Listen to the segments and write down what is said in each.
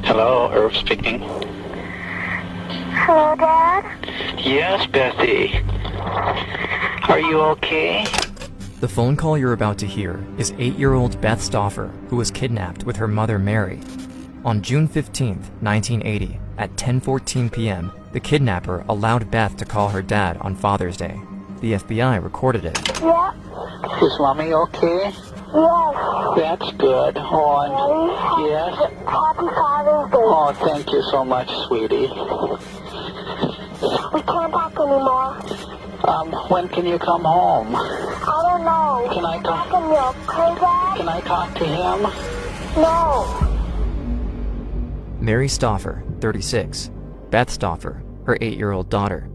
Hello, Irv speaking. Hello, Dad? Yes, Bethy. Are you okay? The phone call you're about to hear is 8-year-old Beth Stauffer, who was kidnapped with her mother Mary. On June 15, 1980, at 10:14 p.m., the kidnapper allowed Beth to call her dad on Father's Day. The FBI recorded it. Yeah. Is Mommy okay? Yes. That's good. Yes? Happy Father's Day. Oh, thank you so much, sweetie. We can't talk anymore. When can you come home? I don't know. Can I talk? Talk to you, okay, Dad? Can I talk to him? No. Mary Stauffer, 36. Beth Stauffer, her 8-year-old daughter.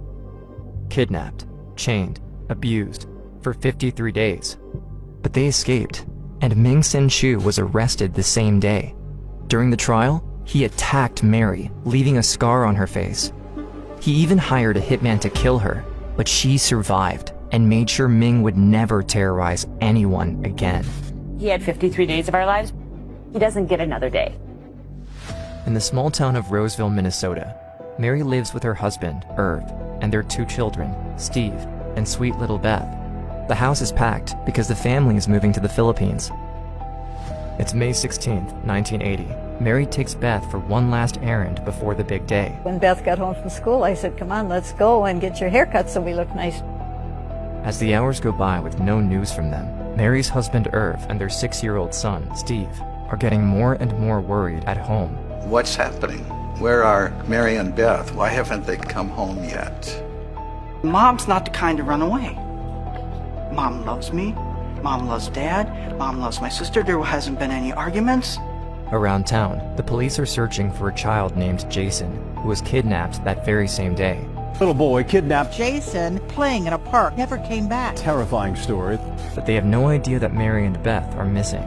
Kidnapped, chained, abused for 53 days. But they escaped, and Ming Sin Chu was arrested the same day. During the trial, he attacked Mary, leaving a scar on her face. He even hired a hitman to kill her, but she survived and made sure Ming would never terrorize anyone again. He had 53 days of our lives. He doesn't get another day. In the small town of Roseville, Minnesota, Mary lives with her husband, Irv, and their 2 children, Steve and sweet little Beth. The house is packed because the family is moving to the Philippines. It's May 16, 1980. Mary takes Beth for one last errand before the big day. When Beth got home from school, I said, come on, let's go and get your haircut so we look nice. As the hours go by with no news from them, Mary's husband Irv and their 6-year-old son, Steve, are getting more and more worried at home. What's happening? Where are Mary and Beth? Why haven't they come home yet? Mom's not the kind to run away. Mom loves me. Mom loves Dad. Mom loves my sister. There hasn't been any arguments. Around town, the police are searching for a child named Jason, who was kidnapped that very same day. Little boy kidnapped. Jason, playing in a park, never came back. Terrifying story. But they have no idea that Mary and Beth are missing.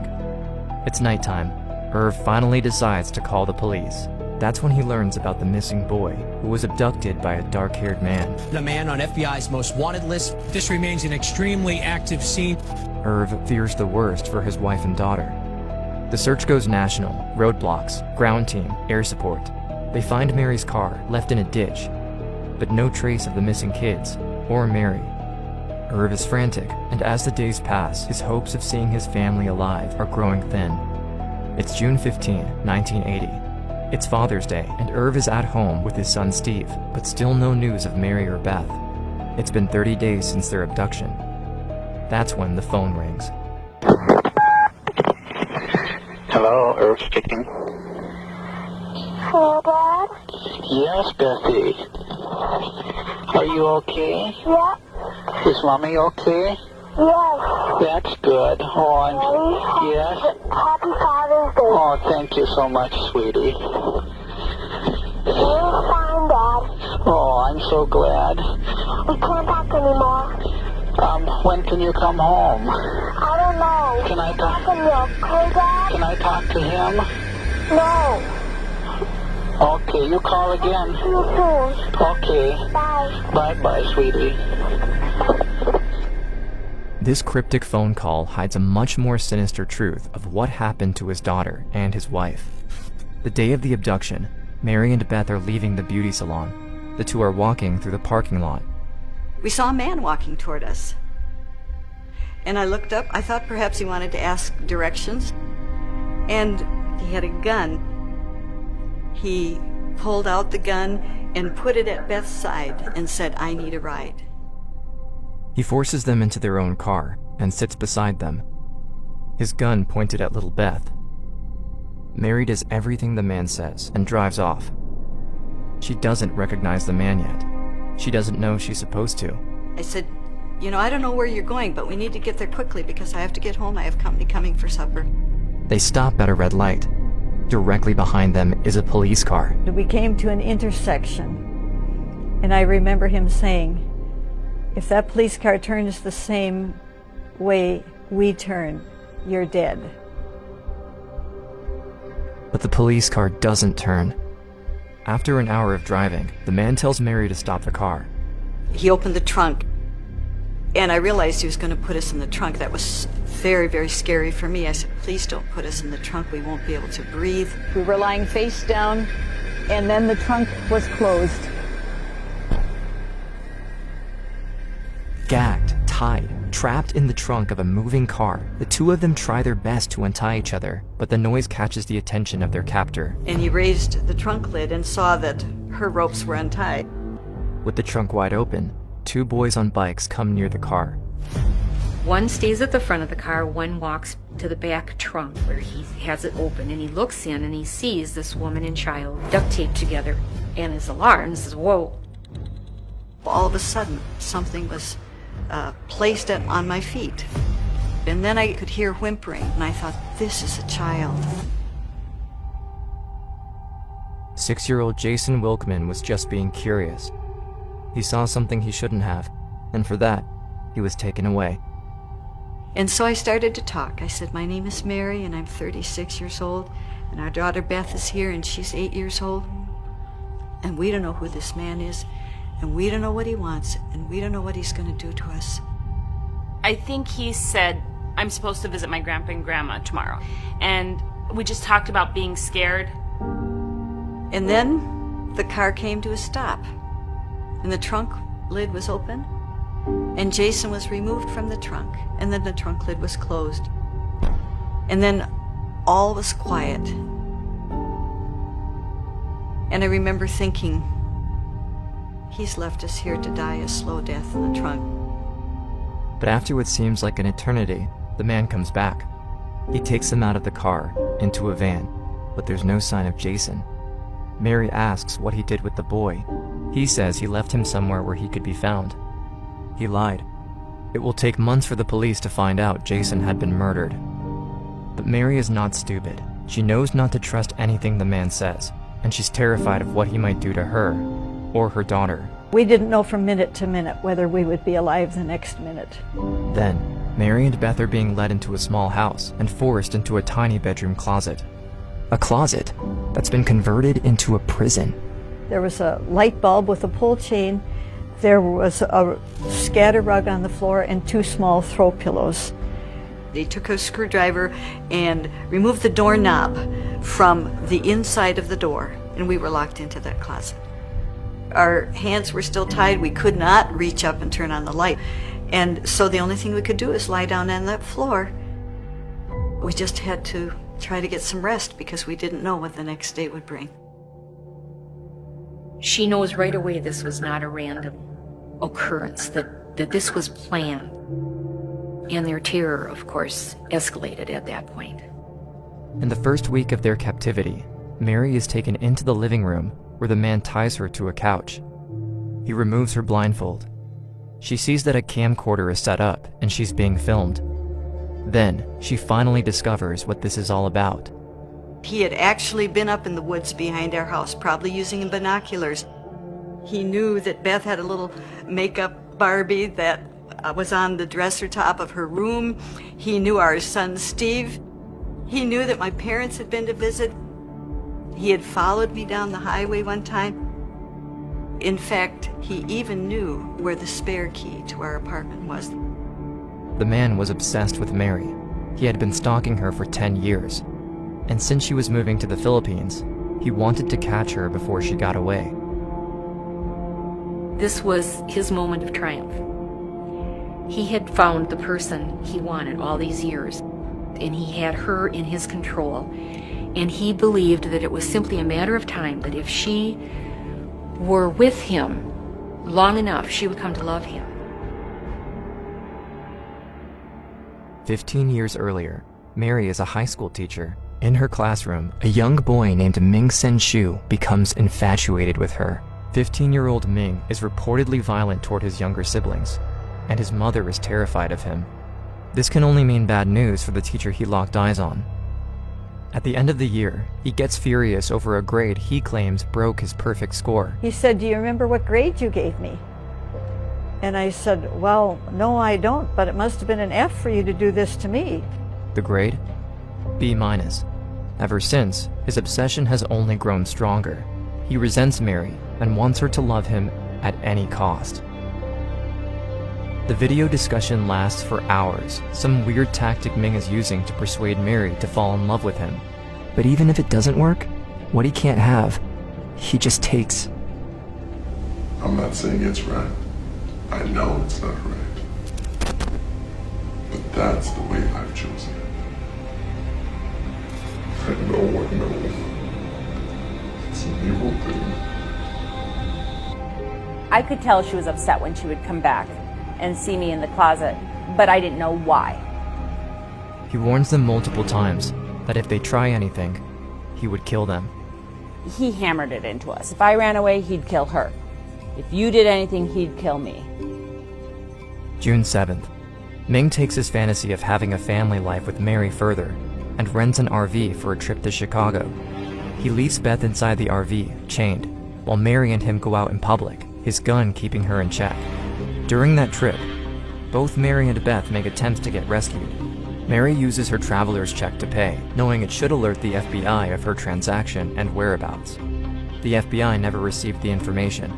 It's nighttime. Irv finally decides to call the police. That's when he learns about the missing boy, who was abducted by a dark-haired man. The man on FBI's most wanted list. This remains an extremely active scene. Irv fears the worst for his wife and daughter. The search goes national. Roadblocks, ground team, air support. They find Mary's car left in a ditch, but no trace of the missing kids or Mary. Irv is frantic, and as the days pass, his hopes of seeing his family alive are growing thin. It's June 15, 1980. It's Father's Day, and Irv is at home with his son Steve, but still no news of Mary or Beth. It's been 30 days since their abduction. That's when the phone rings. Hello, Irv speaking. Hello, Dad? Yes, Bethy. Are you okay? Yeah. Is Mommy okay? Yes. That's good. Yes? Happy Father's Day. Oh, thank you so much, sweetie. You're fine, Dad. Oh, I'm so glad. We can't talk anymore. When can you come home? I don't know. Can I talk? Talk to you, okay, Dad? Can I talk to him? No. Okay, you call again. See you soon. Okay. Bye. Bye-bye, sweetie. This cryptic phone call hides a much more sinister truth of what happened to his daughter and his wife. The day of the abduction, Mary and Beth are leaving the beauty salon. The 2 are walking through the parking lot. We saw a man walking toward us. And I looked up. I thought perhaps he wanted to ask directions. And he had a gun. He pulled out the gun and put it at Beth's side and said, I need a ride. He forces them into their own car and sits beside them, his gun pointed at little Beth. Mary does everything the man says and drives off. She doesn't recognize the man yet. She doesn't know she's supposed to. I said, I don't know where you're going, but we need to get there quickly because I have to get home. I have company coming for supper. They stop at a red light. Directly behind them is a police car. We came to an intersection, and I remember him saying, if that police car turns the same way we turn, you're dead. But the police car doesn't turn. After an hour of driving, the man tells Mary to stop the car. He opened the trunk, And I realized he was going to put us in the trunk. That was very, very scary for me. I said, please don't put us in the trunk. We won't be able to breathe. We were lying face down, and then the trunk was closed. Gagged, tied, trapped in the trunk of a moving car, the two of them try their best to untie each other, but the noise catches the attention of their captor. And he raised the trunk lid and saw that her ropes were untied. With the trunk wide open, two boys on bikes come near the car. One stays at the front of the car, one walks to the back trunk where he has it open, and he looks in and he sees this woman and child duct taped together, and is alarmed and says, whoa. All of a sudden, something was placed on my feet. And then I could hear whimpering, and I thought, this is a child. 6-year-old Jason Wilkman was just being curious. He saw something he shouldn't have, and for that, he was taken away. And so I started to talk. I said, my name is Mary, and I'm 36 years old, and our daughter Beth is here, and she's 8 years old. And we don't know who this man is, and we don't know what he wants, and we don't know what he's going to do to us. I think he said, I'm supposed to visit my grandpa and grandma tomorrow. And we just talked about being scared. And then the car came to a stop, and the trunk lid was open, and Jason was removed from the trunk, and then the trunk lid was closed. And then all was quiet. And I remember thinking, he's left us here to die a slow death in the trunk. But after what seems like an eternity, the man comes back. He takes them out of the car, into a van, but there's no sign of Jason. Mary asks what he did with the boy. He says he left him somewhere where he could be found. He lied. It will take months for the police to find out Jason had been murdered. But Mary is not stupid. She knows not to trust anything the man says, and she's terrified of what he might do to her or her daughter. We didn't know from minute to minute whether we would be alive the next minute. Then, Mary and Beth are being led into a small house and forced into a tiny bedroom closet. A closet that's been converted into a prison. There was a light bulb with a pull chain. There was a scatter rug on the floor and 2 small throw pillows. They took a screwdriver and removed the doorknob from the inside of the door, and we were locked into that closet. Our hands were still tied. We could not reach up and turn on the light. And so the only thing we could do is lie down on that floor. We just had to try to get some rest because we didn't know what the next day would bring. She knows right away this was not a random occurrence, that this was planned. And their terror, of course, escalated at that point. In the first week of their captivity, Mary is taken into the living room where the man ties her to a couch. He removes her blindfold. She sees that a camcorder is set up and she's being filmed. Then, she finally discovers what this is all about. He had actually been up in the woods behind our house, probably using binoculars. He knew that Beth had a little makeup Barbie that was on the dresser top of her room. He knew our son Steve. He knew that my parents had been to visit. He had followed me down the highway one time. In fact, he even knew where the spare key to our apartment was. The man was obsessed with Mary. He had been stalking her for 10 years. And since she was moving to the Philippines, he wanted to catch her before she got away. This was his moment of triumph. He had found the person he wanted all these years, and he had her in his control. And he believed that it was simply a matter of time, that if she were with him long enough, she would come to love him. 15 years earlier, Mary is a high school teacher. In her classroom, a young boy named Ming Sen Shu becomes infatuated with her. 15-year-old Ming is reportedly violent toward his younger siblings, and his mother is terrified of him. This can only mean bad news for the teacher he locked eyes on. At the end of the year, he gets furious over a grade he claims broke his perfect score. He said, "Do you remember what grade you gave me?" And I said, "Well, no, I don't, but it must have been an F for you to do this to me." The grade? B-. Ever since, his obsession has only grown stronger. He resents Mary and wants her to love him at any cost. The video discussion lasts for hours, some weird tactic Ming is using to persuade Mary to fall in love with him. But even if it doesn't work, what he can't have, he just takes. I'm not saying it's right. I know it's not right. But that's the way I've chosen it. And no one knows. It's an evil thing. I could tell she was upset when she would come back and see me in the closet, but I didn't know why. He warns them multiple times that if they try anything, he would kill them. He hammered it into us. If I ran away, he'd kill her. If you did anything, he'd kill me. June 7th. Ming takes his fantasy of having a family life with Mary further and rents an RV for a trip to Chicago. He leaves Beth inside the RV, chained, while Mary and him go out in public, his gun keeping her in check. During that trip, both Mary and Beth make attempts to get rescued. Mary uses her traveler's check to pay, knowing it should alert the FBI of her transaction and whereabouts. The FBI never received the information.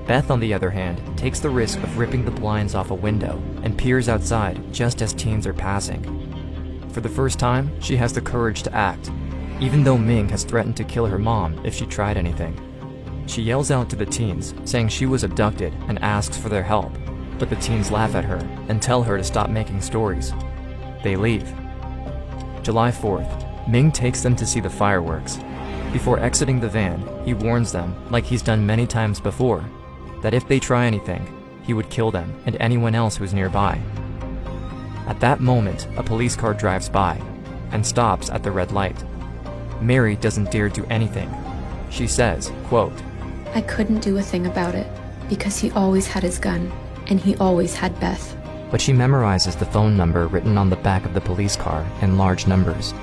Beth, on the other hand, takes the risk of ripping the blinds off a window and peers outside just as teens are passing. For the first time, she has the courage to act, even though Ming has threatened to kill her mom if she tried anything. She yells out to the teens, saying she was abducted and asks for their help, but the teens laugh at her and tell her to stop making stories. They leave. July 4th, Ming takes them to see the fireworks. Before exiting the van, he warns them, like he's done many times before, that if they try anything, he would kill them and anyone else who's nearby. At that moment, a police car drives by and stops at the red light. Mary doesn't dare do anything. She says, quote, "I couldn't do a thing about it because he always had his gun and he always had Beth." But she memorizes the phone number written on the back of the police car in large numbers.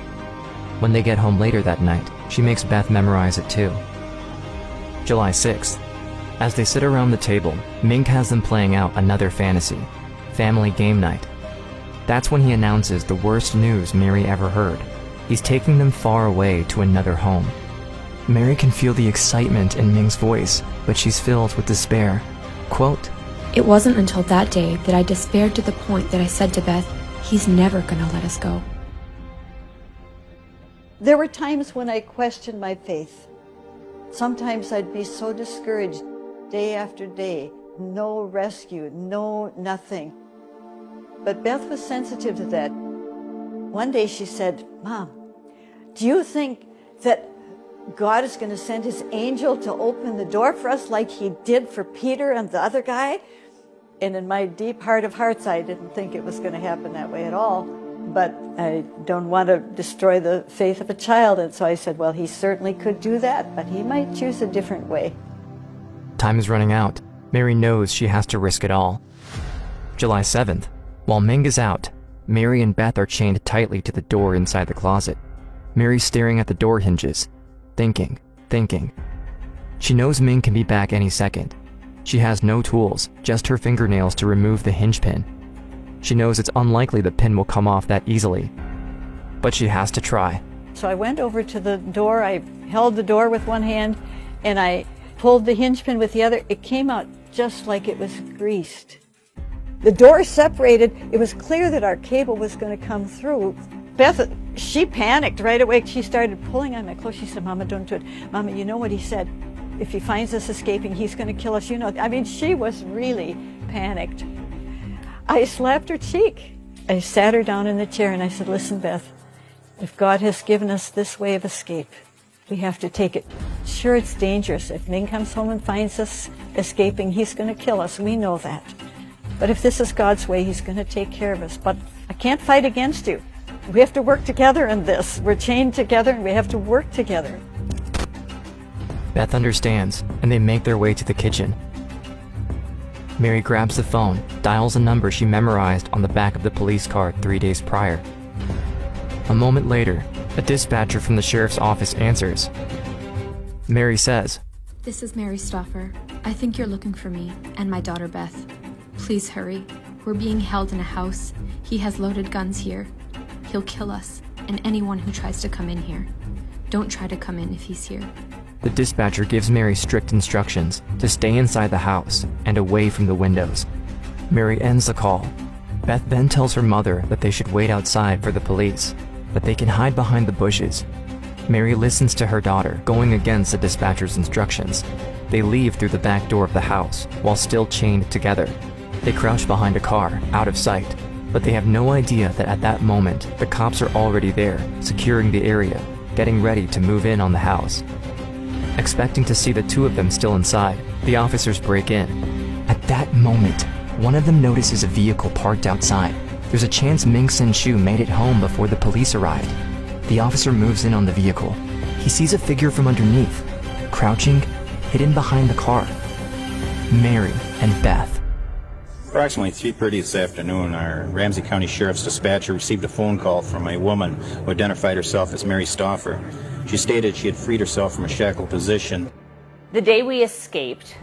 When they get home later that night, she makes Beth memorize it too. July 6th. As they sit around the table, Ming has them playing out another fantasy, family game night. That's when he announces the worst news Mary ever heard. He's taking them far away to another home. Mary can feel the excitement in Ming's voice, but she's filled with despair. Quote, "It wasn't until that day that I despaired to the point that I said to Beth, he's never gonna let us go." There were times when I questioned my faith. Sometimes I'd be so discouraged, day after day, no rescue, no nothing. But Beth was sensitive to that. One day she said, "Mom, do you think that God is going to send his angel to open the door for us like he did for Peter and the other guy?" And in my deep heart of hearts, I didn't think it was going to happen that way at all. But I don't want to destroy the faith of a child. And so I said, well, he certainly could do that, but he might choose a different way. Time is running out. Mary knows she has to risk it all. July 7th. While Ming is out, Mary and Beth are chained tightly to the door inside the closet. Mary's staring at the door hinges, thinking. She knows Ming can be back any second. She has no tools, just her fingernails to remove the hinge pin. She knows it's unlikely the pin will come off that easily, but she has to try. So I went over to the door, I held the door with one hand, and I pulled the hinge pin with the other. It came out just like it was greased. The door separated. It was clear that our cable was going to come through. Beth, she panicked right away. She started pulling on my clothes. She said, "Mama, don't do it. Mama, you know what he said? If he finds us escaping, he's going to kill us. You know." I mean, she was really panicked. I slapped her cheek. I sat her down in the chair and I said, "Listen, Beth, if God has given us this way of escape, we have to take it. Sure, it's dangerous. If Ming comes home and finds us escaping, he's going to kill us. We know that. But if this is God's way, he's going to take care of us. But I can't fight against you. We have to work together in this. We're chained together and we have to work together." Beth understands, and they make their way to the kitchen. Mary grabs the phone, dials a number she memorized on the back of the police car 3 days prior. A moment later, a dispatcher from the sheriff's office answers. Mary says, "This is Mary Stauffer. I think you're looking for me and my daughter Beth. Please hurry. We're being held in a house. He has loaded guns here. He'll kill us and anyone who tries to come in here. Don't try to come in if he's here." The dispatcher gives Mary strict instructions to stay inside the house and away from the windows. Mary ends the call. Beth then tells her mother that they should wait outside for the police, that they can hide behind the bushes. Mary listens to her daughter, going against the dispatcher's instructions. They leave through the back door of the house, while still chained together. They crouch behind a car, out of sight, but they have no idea that at that moment, the cops are already there, securing the area, getting ready to move in on the house. Expecting to see the two of them still inside, the officers break in. At that moment, one of them notices a vehicle parked outside. There's a chance Ming Sin Shu made it home before the police arrived. The officer moves in on the vehicle. He sees a figure from underneath, crouching, hidden behind the car. Mary and Beth. Approximately 3:30 this afternoon, our Ramsey County Sheriff's dispatcher received a phone call from a woman who identified herself as Mary Stauffer. She stated she had freed herself from a shackled position. The day we escaped,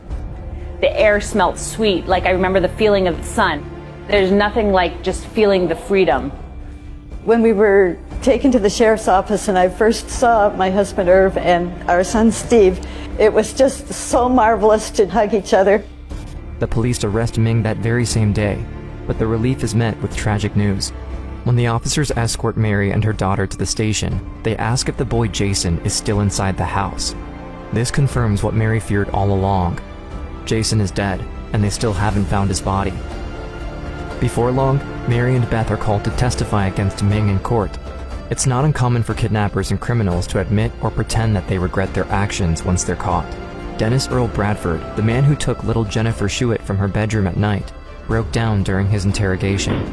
the air smelled sweet, like I remember the feeling of the sun. There's nothing like just feeling the freedom. When we were taken to the sheriff's office and I first saw my husband Irv and our son Steve, it was just so marvelous to hug each other. The police arrest Ming that very same day, but the relief is met with tragic news. When the officers escort Mary and her daughter to the station, they ask if the boy Jason is still inside the house. This confirms what Mary feared all along. Jason is dead, and they still haven't found his body. Before long, Mary and Beth are called to testify against Ming in court. It's not uncommon for kidnappers and criminals to admit or pretend that they regret their actions once they're caught. Dennis Earl Bradford, the man who took little Jennifer Shuett from her bedroom at night, broke down during his interrogation.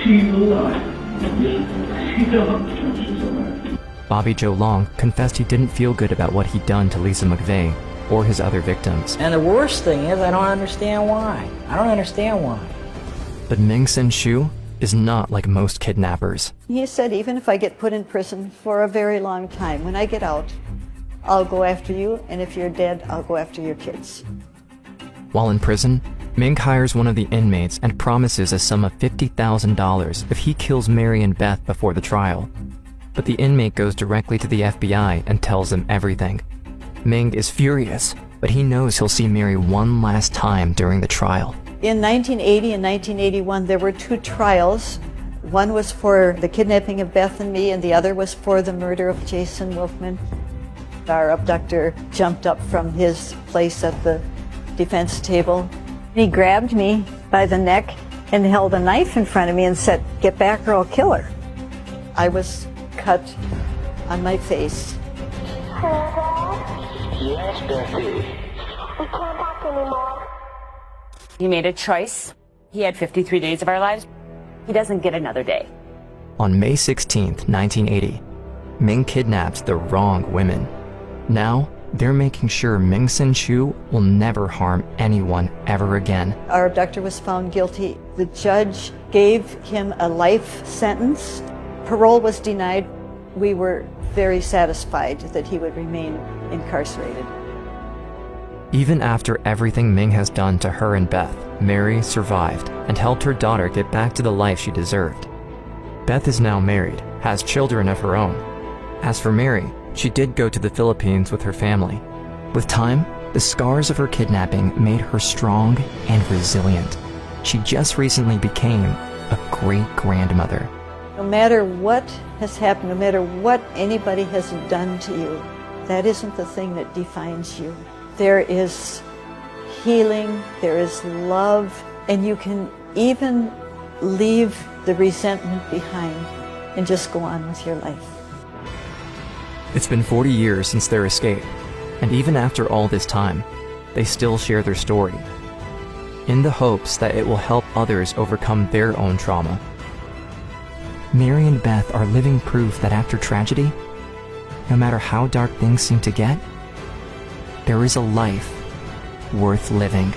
She's alive. She's alive. Bobby Joe Long confessed he didn't feel good about what he'd done to Lisa McVeigh or his other victims. And the worst thing is, I don't understand why. I don't understand why. But Ming Sin Shu is not like most kidnappers. He said, even if I get put in prison for a very long time, when I get out, I'll go after you, and if you're dead, I'll go after your kids. While in prison, Ming hires one of the inmates and promises a sum of $50,000 if he kills Mary and Beth before the trial. But the inmate goes directly to the FBI and tells them everything. Ming is furious, but he knows he'll see Mary one last time during the trial. In 1980 and 1981, there were two trials. One was for the kidnapping of Beth and me, and the other was for the murder of Jason Wolfman. Our abductor jumped up from his place at the defense table. He grabbed me by the neck and held a knife in front of me and said, "Get back or I'll kill her." I was cut on my face. Yes, Betty. We can't talk anymore. He made a choice. He had 53 days of our lives. He doesn't get another day. On May 16th, 1980, Ming kidnaps the wrong women. Now, they're making sure Ming Sin Shu will never harm anyone ever again. Our abductor was found guilty. The judge gave him a life sentence. Parole was denied. We were very satisfied that he would remain incarcerated. Even after everything Ming has done to her and Beth, Mary survived and helped her daughter get back to the life she deserved. Beth is now married, has children of her own. As for Mary, she did go to the Philippines with her family. With time, the scars of her kidnapping made her strong and resilient. She just recently became a great-grandmother. No matter what has happened, no matter what anybody has done to you, that isn't the thing that defines you. There is healing, there is love, and you can even leave the resentment behind and just go on with your life. It's been 40 years since their escape, and even after all this time, they still share their story, in the hopes that it will help others overcome their own trauma. Mary and Beth are living proof that after tragedy, no matter how dark things seem to get, there is a life worth living.